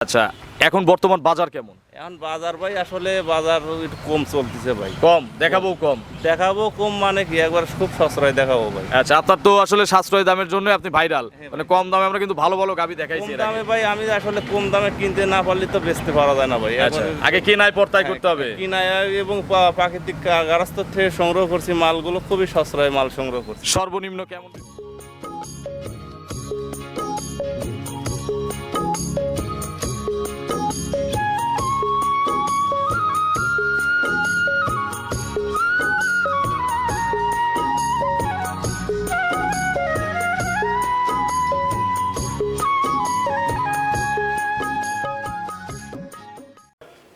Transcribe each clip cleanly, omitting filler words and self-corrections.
আচ্ছা, এখন বর্তমান বাজার কেমন? এখন বাজার ভাই আসলে বাজার একটু কম চলতেছে ভাই। কম দেখাবো? কম দেখাবো কম মানে কি, একবার খুব সস্তায় দেখাবো ভাই। আচ্ছা, আপনার তো আসলে সাশ্রয় দামের জন্য আপনি ভাইরাল, মানে কম দামে আমরা কিন্তু ভালো ভালো গাভী কম দেখাইছি এর দামে আগে। ভাই আমি আসলে কম দামে কিনতে না পারলে তো বেচতে পারা যায় না ভাই। আচ্ছা, এখন আগে কেনায় পড়তাই করতে হবে। কিনায় এবং প্রাকৃতিক গারাস্থ থেকে সংগ্রহ করছি মালগুলো, খুবই সস্তায় মাল সংগ্রহ করছি। সর্বনিম্ন কেমন?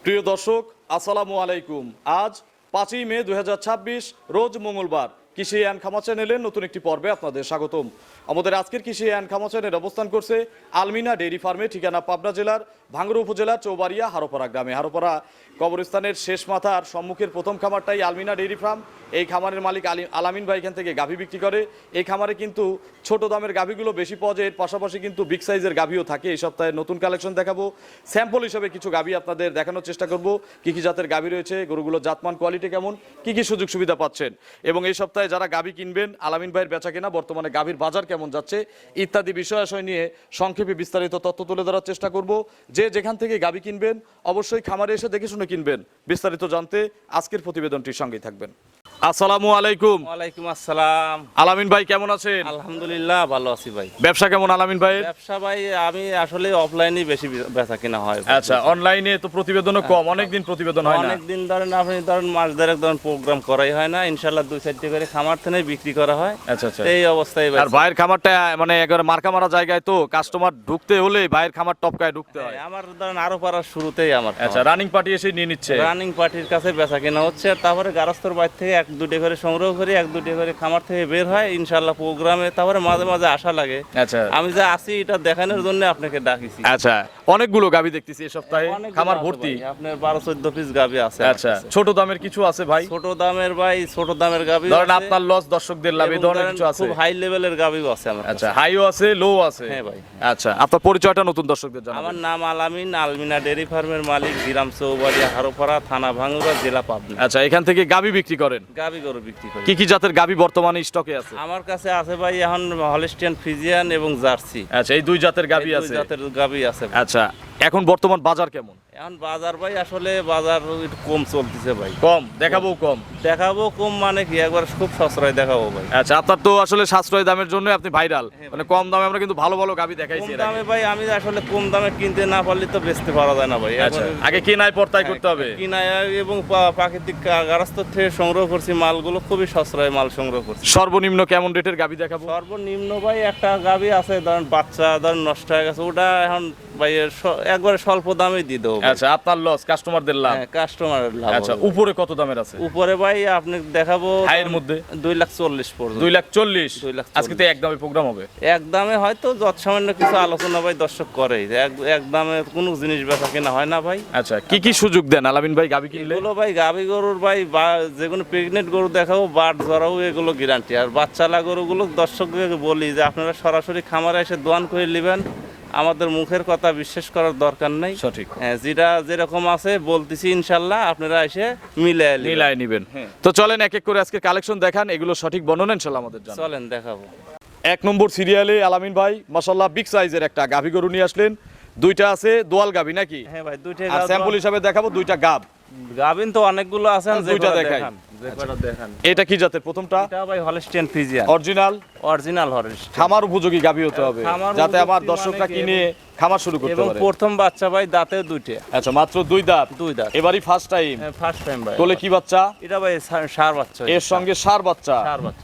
প্রিয় দর্শক, আসসালামু আলাইকুম। আজ 5ই মে 2026, রোজ মঙ্গলবার। কৃষি অ্যান্ড খামা চ্যানেলের নতুন একটি পর্বে আপনাদের স্বাগতম। আমাদের আজকের কৃষি অ্যান্ড খামা চ্যানেল অবস্থান করছে আলমিনা ডেইরি ফার্মে, ঠিকানা পাবনা জেলার ভাঙ্গুড়া উপজেলার চৌবাড়িয়া হারোপাড়া গ্রামে। হারোপাড়া কবরস্থানের শেষ মাথার সম্মুখের প্রথম খামারটাই আলমিনা ডেইরি ফার্ম। এই খামারের মালিক আলামিন ভাই এখান থেকে গাভী বিক্রি করে। এই খামারে কিন্তু ছোট দামের গাভীগুলো বেশি পাওয়া যায়, এর পাশাপাশি কিন্তু বিগ সাইজের গাভীও থাকে। এই সপ্তাহে নতুন কালেকশন দেখাবো, স্যাম্পল হিসেবে কিছু গাভী আপনাদের দেখানোর চেষ্টা করব। কী কী জাতের গাভী রয়েছে, গরুগুলোর জাতমান কোয়ালিটি কেমন, কী কী সুযোগ সুবিধা পাচ্ছেন, এবং এই সপ্তাহে যারা গাভী কিনবেন আলামিন ভাইয়ের বেচা কেনা, বর্তমানে গাভীর বাজার কেমন যাচ্ছে ইত্যাদি বিষয় নিয়ে সংক্ষেপে বিস্তারিত তথ্য তুলে ধরার চেষ্টা করব। যে যেখান থেকে গাভী কিনবেন অবশ্যই খামারে এসে দেখে শুনে কিনবেন। বিস্তারিত জানতে আজকের প্রতিবেদনটির সঙ্গেই থাকবেন। আসসালামু আলাইকুম। ওয়ালাইকুম আসসালাম। আলামিন ভাই কেমন আছেন? আলহামদুলিল্লাহ ভালো আছি ভাই। ব্যবসা কেমন আলামিন ভাই? ব্যবসা ভাই আমি আসলে অফলাইনে বেশি বেচা কিনা হয়। আচ্ছা, অনলাইনে তো প্রতিবেদনও কম, অনেকদিন প্রতিবেদন হয় না। অনেকদিন ধরেন আপনি ধরেন মাস দেড়েক ধরেন প্রোগ্রাম করাই হয় না, ইনশাল্লাহ 2-4টি করে খামার থেকে বিক্রি করা হয়। আচ্ছা আচ্ছা। এই অবস্থায় আর ভাইয়ের খামারটা মানে একবারে মার্কা মারা জায়গায়, তো কাস্টমার ঢুকতে হলে ভাইয়ের খামার টপকায় ঢুকতে হয়। আমার ধরেন আরো পাড়ার শুরুতেই আমার আচ্ছা, রানিং পার্টি এসে নিয়ে নিচ্ছে। রানিং পার্টির কাছে বেচা কেনা হচ্ছে, তারপরে গারস্থর বাইর থেকে 1-2টি করে সংগ্রহ করি, 1-2টি করে খামার থেকে বের হয় ইনশাল্লাহ প্রোগ্রামে। তারপরে মাঝে মাঝে আশা লাগে। আচ্ছা, আমি যে আছি এটা দেখানোর জন্য আপনাকে ডাকিছি। আচ্ছা, অনেকগুলো গাভী দেখতেছি এই সপ্তাহে, খামার ভর্তি। আপনার 12-14 পিস গাভী আছে। আচ্ছা, ছোট দামের কিছু আছে ভাই? ছোট দামের ভাই, ছোট দামের গাভী ধরেন আপনার লস, দর্শকদের লাভ, এই ধরনের কিছু আছে? খুব হাই লেভেলের গাভীও আছে আমার। আচ্ছা, হাইও আছে, লো আছে। হ্যাঁ ভাই। আচ্ছা, আপনার পরিচয়টা নতুন দর্শকদের জানাবেন। আমার নাম আলামিন, আলমিনা ডেইরি ফার্মের মালিক, গ্রাম চৌবাড়িয়া হারোপাড়া, থানা ভাঙ্গুড়া, জেলা পাবনা। আচ্ছা, এখান থেকে গাভী বিক্রি করেন? গাভী গরু বিক্রি করি। কি কি জাতের গাভী বর্তমানে স্টকে আছে? আমার কাছে আছে ভাই এখন হলস্টিয়ান ফ্রিজিয়ান এবং জার্সি। আচ্ছা, এই দুই জাতের গাভী এই দুই আছে। জাতের গাভী আছে। আচ্ছা, এখন বর্তমান বাজার কেমন? এখন বাজার ভাই আসলে বাজার একটু কম চলতেছে ভাই। কম দেখাবো? কম দেখাবো কম মানে কি, একবার খুব সস্তায় দেখাবো ভাই। আচ্ছা, আপনার তো আসলে সাশ্রয় দামের জন্য আপনি ভাইরাল, মানে কম দামে আমরা কিন্তু ভালো ভালো গাভী দেখাইছি কম এর আগে। দামে ভাই আমি আসলে কম দামে কিনতে না পারলে তো বেচতে পারা যায় না ভাই। আচ্ছা, এখন আগে কেনায় পড়তাই করতে হবে। কিনায় এবং প্রাকৃতিক গারাস্থ থেকে সংগ্রহ করছি মালগুলো, খুবই সস্তায় মাল সংগ্রহ করছি। সর্বনিম্ন কেমন রেটের গাভী দেখাবো? সর্বনিম্ন ভাই একটা গাভী আছে ধরেন বাচ্চা ধরেন নষ্ট হয়ে গেছে, ওটা এখন ভাই একবারে স্বল্প দামে দিয়ে দেবো। আচ্ছা, আপনার লস, কাস্টমারদের লাভ। হ্যাঁ, কাস্টমারের লাভ। আচ্ছা, উপরে কত দামের আছে? উপরে ভাই আপনি দেখাবো হাইয়ের মধ্যে 2,40,000 পর্যন্ত। 2,40,000। 2,40,000 আজকে তো একদমই প্রোগ্রাম হবে। এক দামে হয়তো যত সামান্য কিছু আলোচনা ভাই দর্শক করে, এক দামে কোনো জিনিস বেচা কেনা হয় না ভাই। আচ্ছা, কি কি সুযোগ দেন আলামিন ভাই গাভী কিনলে? এগুলো ভাই গাভী গরুর ভাই বা যে কোনো প্রেগনেন্ট গরু দেখাবো, বাট জরাও এগুলো গ্যারান্টি। আর বাচ্চালা গরুগুলো দর্শকদের বলি যে আপনারা সরাসরি খামারে এসে দোয়ান করে নেবেন, আমাদের মুখের কথা বিশ্বাস করার দরকার নেই। সঠিক। হ্যাঁ, যেটা যেরকম আছে বলতেছি ইনশাল্লাহ আপনারা এসে মিলাই নিবেন। তো চলেন এক এক করে আজকে কালেকশন দেখান, এগুলো সঠিক বর্ণনা ইনশাল্লাহ আমাদের জানান। চলেন দেখাবো। 1 নম্বর সিরিয়ালে আলামিন ভাই মাশাআল্লাহ বিগ সাইজের একটা গাভী গরু নিয়ে আসলেন। দুইটা আছে দোয়াল গাভী নাকি? হ্যাঁ ভাই, দুইটা আর স্যাম্পল হিসাবে দেখাবো দুইটা গাব। গাভিন তো অনেকগুলো আছে, দুইটা দেখাই। দেখান। এটা কি জাতের? প্রথমটা এটা ভাই হলস্টিয়ান ফ্রিজিয়ান, অরিজিনাল হলস্টিয়ান। খামার উপযোগী গাভী হতে হবে, খামার যাতে আমার উপযোগী দর্শকরা মানে কিনে খামার শুরু করতে এবং পারে। প্রথম বাচ্চা ভাই দাঁতে দুইটা। আচ্ছা, মাত্র দুই দাঁত। এবারই ফার্স্ট টাইম। ফার্স্ট টাইম ভাই। কোলে কি বাচ্চা? এটা ভাই ষাঁড় বাচ্চা। এর সঙ্গে ষাঁড় বাচ্চা।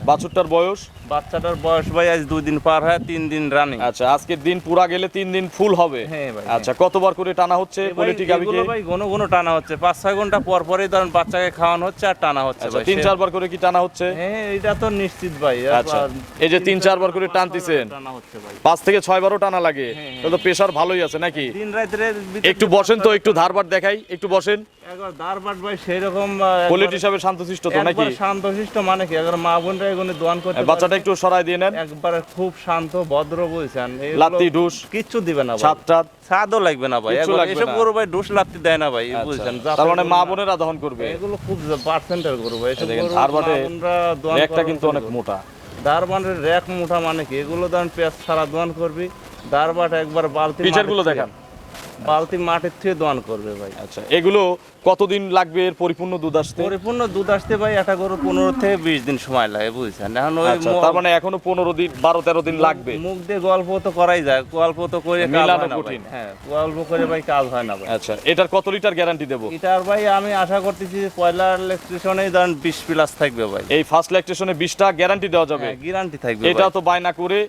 বাছুরটার বয়স? বাচ্চাটার বয়স ভাই আজ 2 দিন পার হয়, 3 দিন রানিং। আচ্ছা, আজকের দিন পুরা গেলে 3 দিন ফুল হবে। হ্যাঁ ভাই। আচ্ছা, কতবার করে টানা হচ্ছে কোলেটি গাভীকে? এগুলো ভাই ঘন টানা হচ্ছে, 5-6 ঘন্টা পর পরই ধরেন বাচ্চাকে খাওয়ানো হচ্ছে আর টানা হচ্ছে ভাই। 3-4 বার করে কি টানা হচ্ছে? হ্যাঁ, এটা তো নিশ্চিত ভাই। আচ্ছা, এই যে 3-4 বার করে টানতেছেন, টানা হচ্ছে ভাই। 5 থেকে 6 বারও টানা লাগে, তাহলে তো প্রেসার ভালোই আছে নাকি? দিন রাতের একটু বসেন তো, একটু ধারবার দেখাই, একটু বসেন। একবার দারবাট ভাই সেরকম কোয়ালিটি হিসাবে শান্তশিষ্ট তো নাকি? একবার শান্তশিষ্ট মানে কি, একবার মা বোনরা এগুলো দোয়ান করতে বাচ্চাটা একটু সরাই দিয়ে নেন। একবার খুব শান্ত ভদ্র বুঝছেন, লাত্তি ডুস কিচ্ছু দিবে না ভাই। সাতটা স্বাদও লাগবে না ভাই, কিচ্ছু একবার লাগবে এসব না। গরু ভাই ডোস লাগতে দেয় না ভাই, আচ্ছা, বুঝছেন? তার মানে যাতে মা গরু না- বোনেরা দহন করবে। এগুলো খুব পার্সেন্টের গরু ভাই, এসব দেখেন গরু ধারবাটে মা বোনরা দোয়ান একটা করার কিন্তু মতন অনেক গরু। মোটা। দারবানের র্যাক মোটা মানে কি, এগুলো ধরেন পেঁয়াজ ছাড়া দোয়ান করবি, দারবাট একবার বালতি ফিচার গুলো মাটির দেখান। থেকে- বালতি মাটির থেকে দোয়ান করবে ভাই। আচ্ছা, এগুলো কতদিন লাগবে এর পরিপূর্ণ দুধ আসতে? পরিপূর্ণ দুধ আসতে ভাই একটা গরু 15 থেকে 20 দিন সময় লাগে, বুঝছেন? এখন ওই আচ্ছা, তার মানে এখনো 15 দিন 12-13 দিন লাগবে। মুখ দিয়ে গল্প তো করাই যায়, গল্প তো করে কাজ মিলানো হয় না ভাই। কঠিন। হ্যাঁ, গল্প করে ভাই কাজ হয় না ভাই। আচ্ছা, এটার কত লিটার গ্যারান্টি দেবো? এটার ভাই আমি আশা করতেছি পয়লা ইলেকট্রিশনেই ধরেন 20 প্লাস থাকবে ভাই। এই ফার্স্ট ল্যাকটেশনে 20টা গ্যারান্টি দেওয়া যাবে। গ্যারান্টি থাকবে এটা ভাই। তো বায়না করে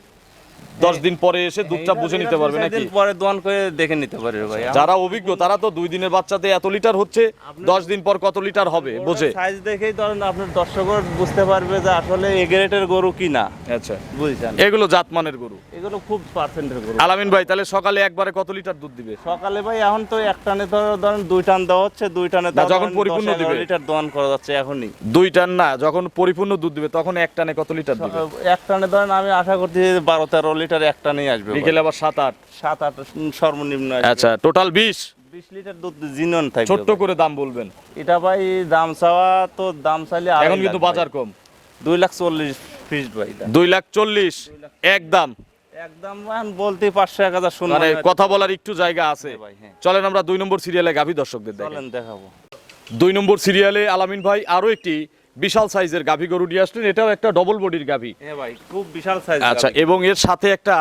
10 দিন পরে এসে দুধটা বুঝে নিতে পারবে এটা নাকি? 2-4 দিন পরে দোয়ান করে দেখে নিতে পারবে ভাই। যারা অভিজ্ঞ তারা তো 2 দিনের বাচ্চাতে এত লিটার হচ্ছে, 10 দিন পর কত লিটার হবে বোঝে। সাইজ দেখেই ধরেন আপনার দর্শকরা বুঝতে পারবে যে আসলে এ গ্রেডের গরু কি না, আচ্ছা, বুঝছেন? এগুলো জাতমানের গরু। এগুলো খুব পার্সেন্টের গরু। আলামিন ভাই, তাহলে সকালে একবারে কত লিটার দুধ দিবে? সকালে ভাই এখন তো এক টানে ধরেন 2 টান দেওয়া হচ্ছে, 2 টানে না, যখন পরিপূর্ণ দিবে। লিটার দোয়ান করা যাচ্ছে এখনই। 2 টান না, যখন পরিপূর্ণ দুধ দিবে তখন এক টানে কত লিটার দিবে? এক টানে ধরেন আমি আশা করছি 12-13 লিটার এক টানেই আসবে ভাই। বিকেলে আবার 7-8। 7-8 সর্বনিম্ন আসবে। আচ্ছা, টোটাল 20। 20 লিটার দুধ জিনন থাকবে ছোট্ট ভাই। করে দাম বলবেন। এটা ভাই দাম চাওয়া তো দাম চাইলে এখন কিন্তু বাজার কম। 2,40,000 ফিক্সড ভাই এটা। 2,40,000 একদম। একদম মান বলতে 500-1000 শুনুন মানে কথা বলার একটু জায়গা আছে। ভাই, হ্যাঁ। চলেন আমরা 2 নম্বর সিরিয়ালে গাভী দর্শকদের দেখেন। চলেন দেখাবো। 2 নম্বর সিরিয়ালে আলামিন ভাই আরো একটি বিশাল সাইজের গাভী গরু নিয়ে আসলেন। এটাও একটা ডবল বডির গাভী। হ্যাঁ ভাই, খুব বিশাল সাইজ। আচ্ছা, এবং এর সাথে একটা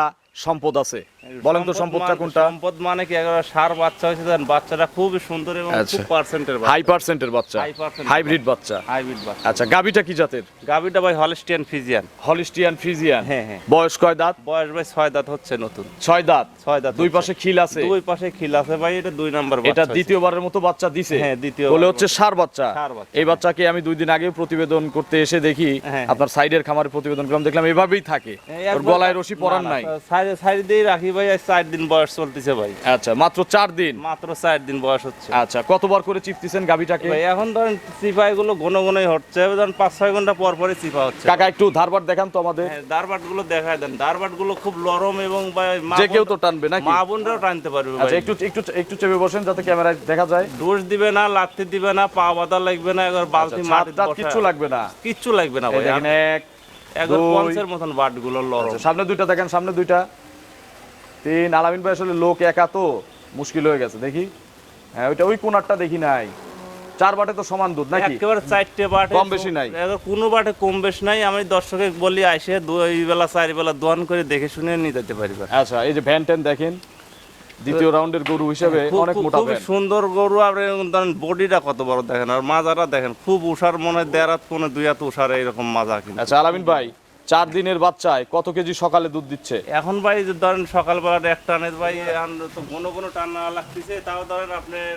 সম্পদ আছে। বলেন তো সম্পদটা কোনটা? সম্পদ মানে কি, একেবারে সার বাচ্চা হয়েছে, দেন বাচ্চাটা খুবই সুন্দর এবং আচ্ছা। খুব পার্সেন্টের হাই পার্সেন্টের বাচ্চা, High percent হাইব্রিড বাচ্চা। হাইব্রিড বাচ্চা। আচ্ছা, গাভীটা কি জাতের? গাবিটা ভাই হলস্টিয়ান ফিজিয়ান। Holstein Friesian. হ্যাঁ, হ্যাঁ। বয়স কয় দাঁত? বয়স ভাই 6 দাঁত হচ্ছে নতুন। 6 দাঁত। 6 দাঁত দুই হচ্ছে। পাশে খিল আছে। দুই পাশে খিল আছে ভাই, এটা 2 নাম্বার এটা বাচ্চা হয়েছে। দ্বিতীয়বারের মতো বাচ্চা দিছে। হ্যাঁ, দ্বিতীয়বার বলে হচ্ছে সার বাচ্চা। ষাঁড় বাচ্চা। এই বাচ্চাকে আমি 2 দিন আগে প্রতিবেদন করতে এসে দেখি হ্যাঁ। আপনার সাইডের খামারে প্রতিবেদন করলাম, দেখলাম এভাবেই থাকে। এই ওর একবার- গলায় রশি পরান না, না, নাই। সাইড দিয়ে রাখি ভাই, আজ 4 দিন বয়স চলতেছে ভাই। আচ্ছা, মাত্র 4 দিন। মাত্র 4 দিন বয়স হচ্ছে। আচ্ছা, কতবার করে চিপতেছেন গাভীটাকে? ভাই এখন ধরেন চিপাই গুলো ঘন ঘনই হচ্ছে, ধরেন 5-6 ঘন্টা পর পরই চিপা হচ্ছে। কাকা একটু ধারবার দেখান তো আমাদের। হ্যাঁ, দারবাট গুলো দেখায় দেন। দারবাট গুলো খুব নরম এবং ভাই যে কেউ তো টানবে নাকি? মা বোনরাও টানতে পারবে আচ্ছা, ভাই। একটু একটু একটু চেপে বসেন যাতে ক্যামেরায় দেখা যায়। ডোজ দিবে না, লাত্তি দিবে না, পা বাঁধা লাগবে না, একবার বালতি আচ্ছা, মাটি ছাদ টাদ কিচ্ছু লাগবে না। কিচ্ছু লাগবে না এই ভাই। দেখেন, এক, একবার দুই। পঞ্চের মতন বাট গুলো নরম। আচ্ছা, সামনে 2টা দেখেন, সামনে 2টা, 3। আলামিন ভাই আসলে লোক একা তো মুশকিল হয়ে গেছে। দেখি, হ্যাঁ, ওইটা ওই কোনারটা দেখি নাই। 4 বাটে তো সমান দুধ নাকি? একেবারে 4টে বাটে কম বেশি নাই? কোনো বাটে কম বেশি নাই। আমি দর্শকে বলি আইসে 2 বেলা 4 বেলা দোয়ান করে দেখে শুনে নিয়ে যেতে পারিবা। আচ্ছা, এই যে ভ্যান ট্যান দেখেন, দ্বিতীয় রাউন্ডের গরু হিসেবে অনেক মোটা খুব ভ্যান। সুন্দর গরু। আপনি ধরেন বডিটা কত বড় দেখেন, আর মাজাটা দেখেন, খুব উষার, মনে হয় 1.5 হাত কোনো 2 হাত উষার এরকম মাজা কিন্তু। আচ্ছা, আলামিন ভাই 4 দিনের বাচ্চায় কত কেজি সকালে দুধ দিচ্ছে? এখন ভাই যে ধরেন সকালবেলা এক টানে ভাই, এখন তো ঘন ঘন টানা লাগতেছে, তাও ধরেন আপনার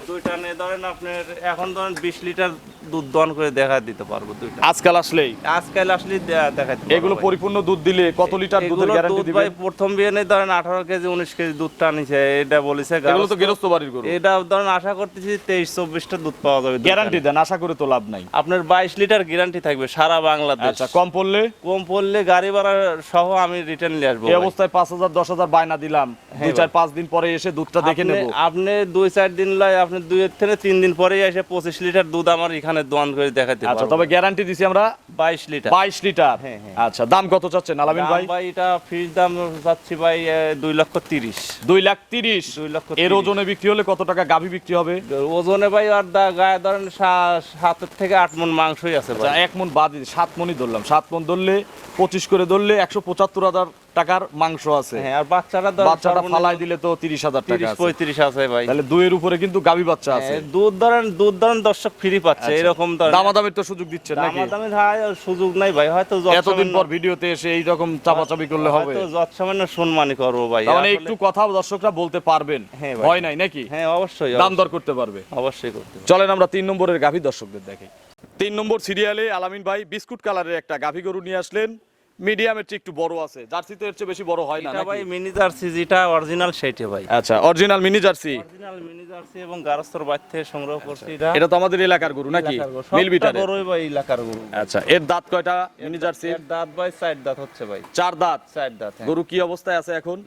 2 টানে ধরেন আপনার এখন ধরেন 20 লিটার দুধ দন করে দেখা দিতে পারবো 2 টানে। আজকাল আসলেই আজকাল আসলে দেখাতে পারবো এগুলো ভাই। পরিপূর্ণ দুধ দিলে কত লিটার দুধের এগুলো গ্যারান্টি দুধ দিবে? ভাই প্রথম বিয়ানে ধরেন 18 কেজি 19 কেজি দুধ টানিছে, এটা বলেছে এগুলো তো গৃহস্থ বাড়ির গরু। এটা ধরেন আশা করতেছি 23-24টা দুধ পাওয়া যাবে দুধ গ্যারান্টি টানে। দেন, আশা করে তো লাভ নাই। আপনার 22 লিটার গ্যারান্টি থাকবে সারা বাংলাদেশ। আচ্ছা, কম পড়লে? কম পড়লে গাড়ি ভাড়া সহ আমি রিটার্ন নিয়ে আসবো এই ভাই। অবস্থায় 5,000 10,000 বায়না দিলাম, 2-4-5 দিন পরে এসে দুধটা দেখে আপনি- নেব। আপনি 2-4 দিন লাই, আপনি 2 থেকে 3 দিন পরেই এসে 25 লিটার দুধ আমার এখানে দোয়ান করে দেখাতে আচ্ছা, পারবো। তবে গ্যারান্টি দিছি আমরা 22 লিটার। 22 লিটার। হ্যাঁ, হ্যাঁ। আচ্ছা, দাম কত চাচ্ছেন আলামিন দাম ভাই? ভাই এটা ফিস দাম যাচ্ছে ভাই 2,30,000। 2,30,000। 2,30,000 এর ওজনে বিক্রি হলে কত টাকা গাভী বিক্রি হবে? ওজনে ভাই আর গায়ে ধরেন 7 থেকে 8 মণ মাংসই আছে আচ্ছা, ভাই। 1 মণ বাদ 7 মণই ধরলাম, 7 মণ ধরলে 25 করে ধরলে 175,000 টাকার মাংস আছে। হ্যাঁ, আর বাচ্চাটা ধরেন বাচ্চাটা ফালাই দিলে তো 30,000 টাকা আছে। 30-35 আছে ভাই। তাহলে 2 এর উপরে কিন্তু গাভী বাচ্চা আছে। হ্যাঁ, দুধ ধরেন দর্শক ফ্রি পাচ্ছে, আচ্ছা। এরকম ধরেন দামাদামির তো সুযোগ দিচ্ছেন নাকি? দামাদামির সুযোগ নাই ভাই, হয়তো এতদিন পর ভিডিওতে এসে এই রকম চাপাচাপি করলে হবে? যত সামান্য সম্মানই করবো ভাই। তার মানে আসলে- একটু কথা দর্শকরা বলতে পারবেন, হ্যাঁ ভাই। ভয় নাই নাকি? হ্যাঁ, অবশ্যই দাম দর করতে পারবে। অবশ্যই করতে হবে। চলেন আমরা 3 নম্বরের গাভী দর্শকদের দেখি। 3 নম্বর সিরিয়ালে আলামিন ভাই বিস্কুট কালারের একটা গাভী গরু নিয়ে আসলেন। মিডিয়ামের চেয়ে একটু বড় আছে, জার্সি তো এর চেয়ে বেশি বড় হয় না এটা ভাই নাকি? মিনি জার্সি যেটা অরিজিনাল সেইটা ভাই। আচ্ছা, original mini jersey. Original mini jersey এবং গারস্থর বাড়ি থেকে সংগ্রহ করছি এটা। এটা তো আমাদের এলাকার গরু নাকি এলাকার গরু। মিল সবটা বিটারে? গরুই ভাই এলাকার গরু। আচ্ছা, এর দাঁত কয়টা মিনি জার্সি? এর দাঁত ভাই 4 দাঁত হচ্ছে ভাই। 4 দাঁত। 4 দাঁত, হ্যাঁ। গরু কি অবস্থায় আছে এখন?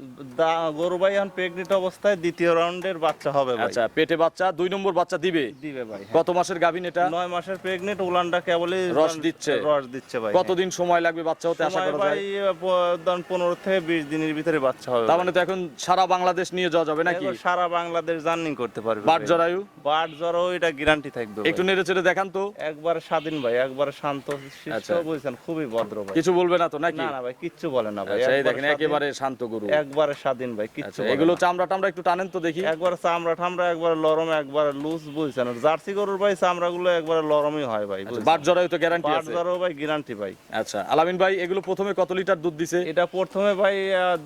গরু ভাই এখন প্রেগনেন্ট অবস্থায় দ্বিতীয় রাউন্ডের বাচ্চা হবে ভাই। আচ্ছা, পেটে বাচ্চা, 2 নম্বর বাচ্চা দিবে। দিবে ভাই, হ্যাঁ। কত মাসের গাভীন এটা? 9 মাসের প্রেগনেন্ট, উলানটা কেবলই রস দিচ্ছে? রস দিচ্ছে ভাই। কতদিন সময় লাগবে বাচ্চা হতে আশা সময় করা ভাই যায়? 15 থেকে 20 দিনের ভিতরে বাচ্চা হবে। তার মানে তো এখন সারা বাংলাদেশ নিয়ে যাওয়া যাবে নাকি? এবার সারা বাংলাদেশ জার্নি করতে পারবে। বাট জরায়ু? বাট জরায়ু এটা গ্যারান্টি থাকবে ভাই। একটু নেড়ে চেড়ে দেখান তো। একবারে স্বাধীন ভাই, একবারে শান্ত শিষ্ট, আচ্ছা। বুঝছেন, খুবই ভদ্র ভাই। কিছু বলবে না তো নাকি? না না ভাই, কিচ্ছু বলে না ভাই। আচ্ছা, এই একবারে দেখেন স্বাধীন, একেবারে শান্ত গরু। একবারে স্বাধীন ভাই, কিচ্ছু আচ্ছা, বলে এগুলো না। চামড়া টামড়া একটু টানেন তো দেখি। একবারে চামড়া ঠামড়া একবারে লরম, একবারে লুজ, বুঝছেন। জার্সি গরুর ভাই চামড়াগুলো একবারে লরমই হয় ভাই, বুঝছেন। বাট জরায়ু তো গ্যারান্টি বাট আছে? জরায়ু ভাই গ্যারান্টি ভাই। আচ্ছা, আলামিন ভাই এগুলো প্রথমে কত লিটার দুধ দিছে? এটা প্রথমে ভাই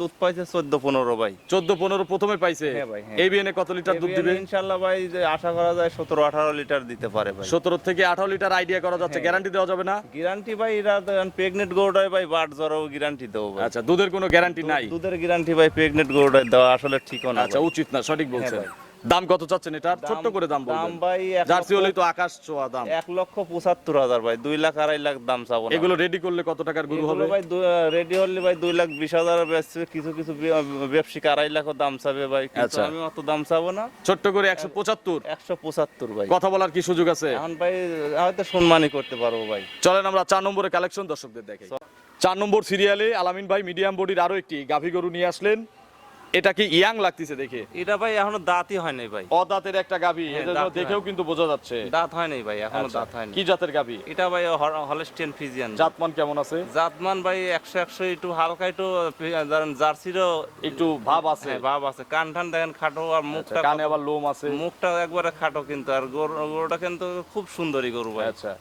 দুধ পাইছে 14-15 ভাই। 14-15 প্রথমে পাইছে। হ্যাঁ ভাই, হ্যাঁ। এই বিএনে কত লিটার দুধ দিবে? ইনশাআল্লাহ ভাই, যে আশা করা যায় 17-18 লিটার দিতে পারে ভাই। 17 থেকে 18 লিটার আইডিয়া করা যাচ্ছে। গ্যারান্টি দেওয়া যাবে না? গ্যারান্টি ভাই, এরা প্রেগনেন্ট গরুটাই ভাই বাট জরায়ু গ্যারান্টি দেবো ভাই। আচ্ছা, দুধের কোনো গ্যারান্টি নাই? দুধের গ্যারান্টি ভাই প্রেগনেন্ট গরুটাই দেওয়া আসলে ঠিক না। আচ্ছা, উচিত না, সঠিক বলছেন। হ্যাঁ দাম কত চাচ্ছেন এটার? ছোট্ট করে দাম দাম বলবেন। ভাই জার্সি হলেই তো আকাশ ছোঁয়া দাম। 1,75,000 ভাই, 2 লাখ 2.5 লাখ দাম চাবো না। এগুলো রেডি করলে কত টাকার গরু এগুলো হবে? ভাই রেডি হলে ভাই 2,20,000 বেচছে, কিছু কিছু ব্যবসায়িক 2.5 লাখও দাম চাবে ভাই, কিন্তু আচ্ছা। আমি অত দাম চাবো না। ছোট্ট করে 175। 175 ভাই। কথা বলার কি সুযোগ আছে? এখন ভাই হয়তো সম্মানই করতে পারবো ভাই। চলেন আমরা 4 নম্বরের কালেকশন দর্শকদের দেখাই। 4 নম্বর সিরিয়ালে আলামিন ভাই মিডিয়াম বডির আরো একটি গাভী গরু নিয়ে আসলেন। এটা কি ইয়াং লাগতেছে দেখে? এটা ভাই এখনো দাঁতই হয় নাই ভাই। অদাঁতের একটা গাভী, হ্যাঁ, এজন্য দাঁত দেখেও হয়। কিন্তু বোঝা যাচ্ছে। দাঁত হয় নাই ভাই, এখনো আচ্ছা, দাঁত হয়নি। কি জাতের গাভী? এটা ভাই হলস্টিয়ান ফ্রিজিয়ান। জাতমান কেমন আছে? জাতমান ভাই 100 একটু হালকা, একটু ধরেন জার্সিরও একটু ভাব আছে। হ্যাঁ, ভাব আছে। কান টান দেখেন খাটো, আর আচ্ছা, মুখটা কানে আবার লোম আছে। মুখটা একবারে খাটো, কিন্তু আর গরুটা কিন্তু খুব সুন্দরী গরু ভাই। আচ্ছা,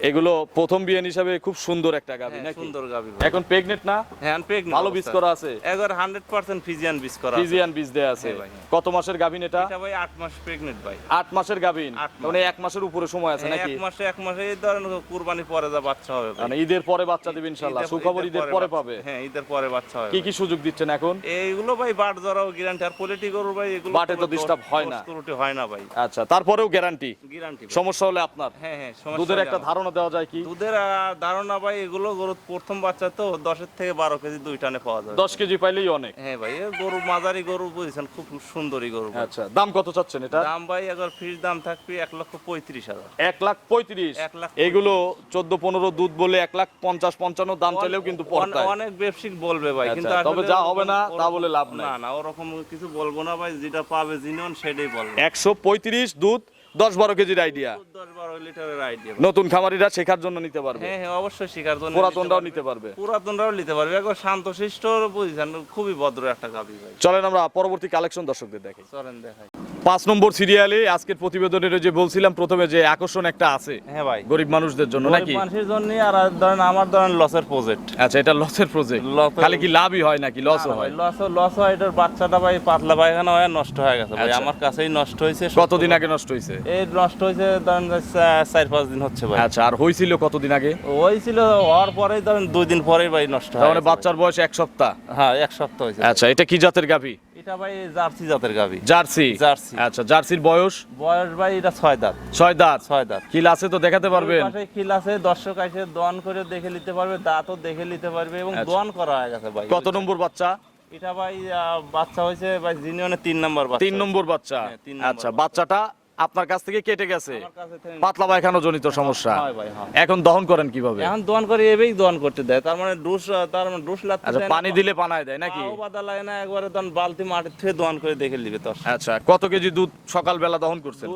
এগুলো প্রথম বিয়ান হিসাবে খুব সুন্দর একটা গাভী হ্যাঁ, নাকি? সুন্দর গাভী। এখন প্রেগনেন্ট না? হ্যাঁ, প্রেগনেন্ট। ভালো বীজ করা আছে? একবার 100% ফিজিয়ান বীজ করা আছে। ফিজিয়ান বীজ দেয়া আছে। হ্যাঁ ভাই, হ্যাঁ। কত মাসের গাভীন এটা? এটা ভাই 8 মাস প্রেগনেন্ট ভাই। 8 মাসের গাভীন। 8 মাস। মানে 1 মাসের উপরে সময় আছে নাকি? এক মাসে এই ধরেন কুরবানির পরে যা বাচ্চা হবে ভাই। মানে ঈদের পরে বাচ্চা দিবেন ইনশাআল্লাহ। সুখবর ঈদের পরে পাবে। হ্যাঁ, ঈদের পরে বাচ্চা হবে। কি কি সুযোগ দিচ্ছেন এখন? এইগুলো ভাই বাট জরাও গ্যারান্টি, আর পোলিটি গরু ভাই এগুলো বাটে তো disturb হয় না। ত্রুটি হয় না ভাই, আচ্ছা, তারপরেও গ্যারান্টি? গ্যারান্টি। সমস্যা হলে আপনার? হ্যাঁ হ্যাঁ, সমস্যা দুধের নেই একটা আমার। ধারণা দেওয়া যায় কি? দুধের ধারণা ভাই, এগুলো গরু প্রথম বাচ্চা তো 10 থেকে 12 কেজি দুই টানে পাওয়া যায়। 10 কেজি পাইলেই অনেক। হ্যাঁ ভাই, এ গরু মাঝারি গরু, বুঝছেন, খুব সুন্দরী গরু ভাই। আচ্ছা, দাম কত চাচ্ছেন এটা? দাম ভাই একবার ফিক্স দাম থাকবে 1,35,000। 1,35,000। 1,35,000 এগুলো 14-15 দুধ বলে 1,50,000-55 দাম চাইলেও কিন্তু পড়তায়। অনেক ব্যবসায়িক বলবে ভাই, আচ্ছা, কিন্তু তবে আসলে যা হবে না তা বলে লাভ নাই। না না, ওরকম কিছু বলবো না ভাই, যেটা পাবে জিনিয়ন সেটাই বলবো। 135 দুধ, 10-12 কেজির আইডিয়া। 10-12 লিটারের আইডিয়া। নতুন খামারিরা শেখার জন্য নিতে পারবে। হ্যাঁ হ্যাঁ, অবশ্যই শিকার জন্য পুরাতনরাও নিতে পারবে। পুরাতনরাও নিতে পারবে। একবার শান্তশিষ্ট, বুঝছেন, খুবই ভদ্র একটা গাভী ভাই। চলেন আমরা পরবর্তী কালেকশন দর্শকদের দেখাই। চলেন দেখাই। 5 নম্বর সিরিয়ালে আজকের প্রতিবেদনের যে বলছিলাম প্রথমে যে আকর্ষণ একটা আছে হ্যাঁ ভাই, গরিব মানুষদের জন্য নাকি? গরিব মানুষের জন্য। আর ধরেন আমার ধরেন লসের প্রজেক্ট। আচ্ছা, এটা লসের প্রজেক্ট? খালি কি লাভই হয় নাকি লসও হয়? লস হয়। এটার বাচ্চাটা ভাই পাতলা পায়খানা হয়ে নষ্ট হয়ে গেছে ভাই, আচ্ছা। আমার কাছেই নষ্ট হয়েছে। কতদিন আগে নষ্ট হয়েছে? এই নষ্ট হয়েছে ধরেন 4-5 দিন হচ্ছে ভাই। আচ্ছা, আর হয়েছিল কতদিন আগে? ওই ছিল, হওয়ার পরেই ধরেন 2 দিন পরেই ভাই নষ্ট তার হয়। মানে বাচ্চার বয়স 1 সপ্তাহ? হ্যাঁ, 1 সপ্তাহ হয়েছে। আচ্ছা, এটা কি জাতের গাভী? এটা ভাই জার্সি জাতের গাভী। জার্সি? জার্সি। আচ্ছা, জার্সির বয়স? বয়স ভাই এটা 6 দাঁত। 6 দাঁত? 6 দাঁত। কিল আছে তো দেখাতে পারবেন? ওই পাশে খিল আছে, দর্শক এসে দোয়ান করে দেখে নিতে পারবে, দাঁতও দেখে নিতে পারবে, এবং আচ্ছা। দোয়ান করা হয়ে গেছে ভাই। কত নম্বর বাচ্চা? এটা ভাই বাচ্চা হয়েছে ভাই জিনিয়নে 3 নম্বর বাচ্চা। 3 নম্বর বাচ্চা? হ্যাঁ, 3 নম্বর আচ্ছা, বাচ্চাটা আপনার কাছ থেকে কেটে গেছে? আমার কাছে থেকে পাতলা পায়খানা জনিত সমস্যা? হয় ভাই, হ্যাঁ। এখন দহন করেন কিভাবে? এখন দোয়ান করে এবেই দোয়ান করতে দেয়, তার মানে ডুস লাগতে আচ্ছা, দেয় না, পানি দিলে পানায় দেয় নাকি? পাও বাদা লাগে না, একবারে তখন বালতি মাটি থেকে দোয়ান করে দেখে নিবে। তো আচ্ছা, কত কেজি দুধ সকালবেলা দহন করছেন?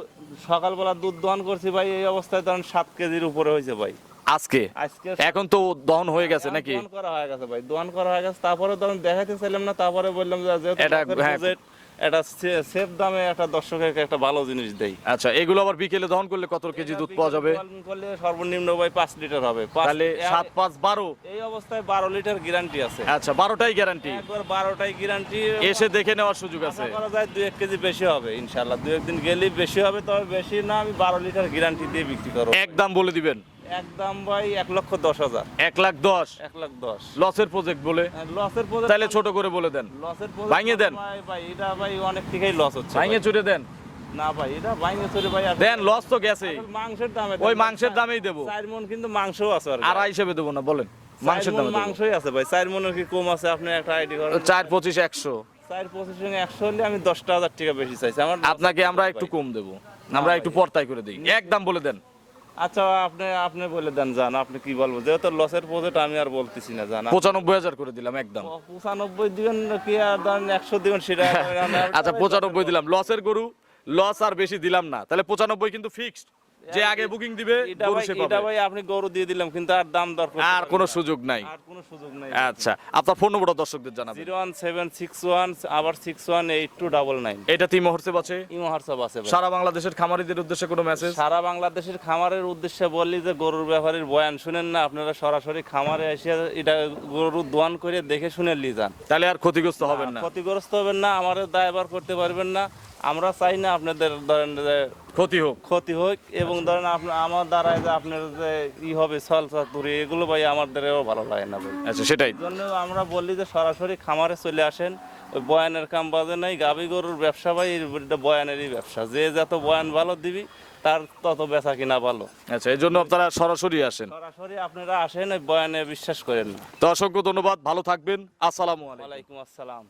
সকালবেলা দুধ দোয়ান করছি ভাই, এই অবস্থায় তখন 7 কেজির উপরে হয়েছে ভাই আজকে? আজকে। এখন তো দহন হয়ে গেছে নাকি? দোয়ান করা হয়ে গেছে ভাই, দোয়ান করা হয়ে গেছে। তারপরে তখন দেখাতে চাইলাম না, তারপরে বললাম যে যেহেতু এটা, লসের হ্যাঁ। project, এটা সেফ দামে একটা দর্শকের একটা ভালো জিনিস দেই। আচ্ছা, এগুলো আবার বিকেলে দহন করলে কত কেজি দুধ পাওয়া যাবে? দোয়ান করলে সর্বনিম্ন ভাই 5 লিটার হবে। তাহলে 7-5-12? এই অবস্থায় 12 লিটার গ্যারান্টি আছে। আচ্ছা, 12টাই গ্যারান্টি? একবার 12টাই গ্যারান্টি। এসে দেখে নেওয়ার সুযোগ আছে? আশা করা যায় 2-1 কেজি বেশি হবে ইনশাআল্লাহ। 2-1 দিন গেলেই বেশি হবে, তবে বেশি না, আমি 12 লিটার গ্যারান্টি দিয়ে বিক্রি করব। একদম বলে দিবেন? একদম ভাই 1,10,000। 1,10,000? 1,10,000 লসের প্রজেক্ট বলে? লসের প্রজেক্ট। তাহলে ছোট করে বলে দেন। লসের ভাঙিয়ে দেন। ভাই এটা ভাই অনেক থেকেই লস হচ্ছে। ভাঙিয়ে চুরে দেন। না ভাই এটা বাইঙ্গে চলে ভাই দেন, লস তো গেছে, মাংসের দামে ওই মাংসের দামেই দেবো। 4 মণ কিন্তু মাংসও আছে আর আড়াই হিসেবে দেবো না, বলেন মাংসের দামে দেবো। মাংসই আছে ভাই, 4 মণের কি কম আছে? আপনি একটা আইডি করেন। 4.25 100। 4.25 100 হলে আমি 10,000 টাকা বেশি চাইছি আমার। আপনাকে আমরা একটু কম দেবো, আমরা একটু পর্তায় করে দিই, একদম বলে দেন। আচ্ছা আপনি বলে দেন, জান আপনি কি বলবো, যেহেতু লসের প্রজেক্ট আমি আর বলতেছি না, জানা 95,000 করে দিলাম একদম। 95 দিবেন কি আর ধরেন 100 দিবেন সেটা আচ্ছা 95 দিলাম, লসের গরু, লস আর বেশি দিলাম না, তাহলে 95 কিন্তু ফিক্সড। যে আগে বুকিং দিবে গরু সে এটা পাবে, ভাই আপনি গরু দিয়ে দিলাম কিন্তু আর দাম দর করতে আর কোনো সুযোগ নাই। আর কোনো সুযোগ নাই। আচ্ছা, আপনার ফোন নম্বরটা দর্শকদের জানাবেন। 01761 আবার 618299। এটা তিন মুহূর্তে বাঁচে। ইমো হোয়াটসঅ্যাপ আছে ভাই। সারা বাংলাদেশের খামারিদের উদ্দেশ্যে কোনো মেসেজ? সারা বাংলাদেশের খামারের উদ্দেশ্যে বললি যে গরুর ব্যাপারের বয়ান শুনেন না, আপনারা সরাসরি খামারে এসে এটা গরু দোয়ান করে দেখে শুনে নিয়ে যান, তাহলে আর ক্ষতিগ্রস্ত হবেন না, ক্ষতিগ্রস্ত হবেন না, আমাদের দায়ভার করতে পারবেন না। আমরা চাই না আপনাদের ধরেন যে ক্ষতি হোক। ক্ষতি হোক, এবং ধরেন আমার দ্বারায় যে আপনার যে হবে ছলচাতুরি, এগুলো ভাই আমাদেরও ভালো লাগে না ভাই। আচ্ছা সেটাই। এই জন্য আমরা বলি যে সরাসরি খামারে চলে আসেন, ওই বয়ানের কাম বাজে নাই। গাভী গরুর ব্যবসা ভাই এটা বয়ানেরই ব্যবসা, যে যত বয়ান ভালো দিবি তার তত বেচা কিনা ভালো। আচ্ছা, এই জন্য আপনারা সরাসরি আসেন, সরাসরি আপনারা আসেন, ওই বয়ানে বিশ্বাস করেন না। তো অসংখ্য ধন্যবাদ, ভালো থাকবেন, আসসালামু আলাইকুম। ওয়ালাইকুম আসসালাম।